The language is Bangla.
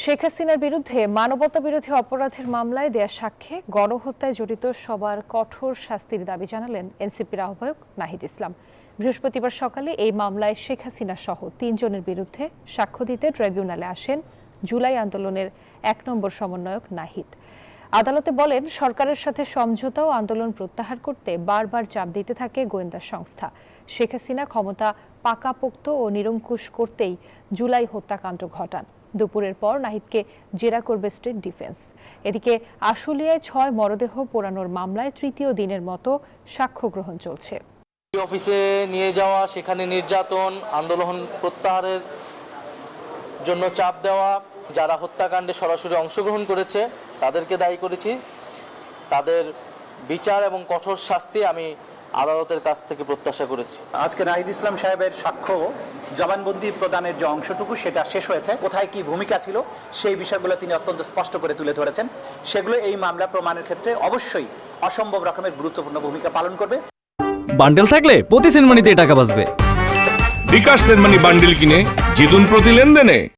শেখ হাসিনার বিরুদ্ধে মানবতাবিরোধী অপরাধের মামলায় দেয়া সাক্ষ্যে গণহত্যায় জড়িত সবার কঠোর শাস্তির দাবি জানালেন এনসিপির আহ্বায়ক নাহিদ ইসলাম। বৃহস্পতিবার সকালে এই মামলায় শেখ হাসিনা সহ ৩ জনের বিরুদ্ধে সাক্ষ্য দিতে ট্রাইব্যুনালে আসেন জুলাই আন্দোলনের ১ নম্বর সমন্বয়ক নাহিদ। আদালতে বলেন, সরকারের সাথে সমঝোতা ও আন্দোলন প্রত্যাহার করতে বারবার চাপ দিতে থাকে গোয়েন্দা সংস্থা। শেখ হাসিনা ক্ষমতা পাকাপোক্ত ও নিরঙ্কুশ করতেই জুলাই হত্যাকাণ্ড ঘটান। দুপুরের পর নাহিদকে জেরা করবে স্টেট ডিফেন্স। এদিকে আশুলিয়ায় ৬ মরদেহ পোড়ানোর মামলায় তৃতীয় দিনের মতো সাক্ষ্য গ্রহণ চলছে। অফিসে নিয়ে যাওয়া, সেখানে নির্যাতন, আন্দোলন প্রত্যাহারের জন্য চাপ দেওয়া, যারা হত্যাকাণ্ডে সরাসরি অংশগ্রহণ করেছে তাদেরকে দায়ী করেছি। তাদের বিচার এবং কঠোর শাস্তি আমি আদালতের কাছ থেকে প্রত্যাশা করেছি। আজকে নাহিদ ইসলাম সাহেবের সাক্ষ্য জবানবন্দি প্রদানের যে অংশটুকু সেটা শেষ হয়েছে। কোথায় কি ভূমিকা ছিল সেই বিষয়গুলো তিনি অত্যন্ত স্পষ্ট করে তুলে ধরেছেন। সেগুলো এই মামলা প্রমাণের ক্ষেত্রে অবশ্যই অসম্ভব রকমের গুরুত্বপূর্ণ ভূমিকা পালন করবে। বান্ডেল থাকলে প্রতি সেনমানিতে টাকা বাঁচবে। বিকাশ সেনমানি বান্ডেল কিনে জিতুন প্রতি লেনদেনে।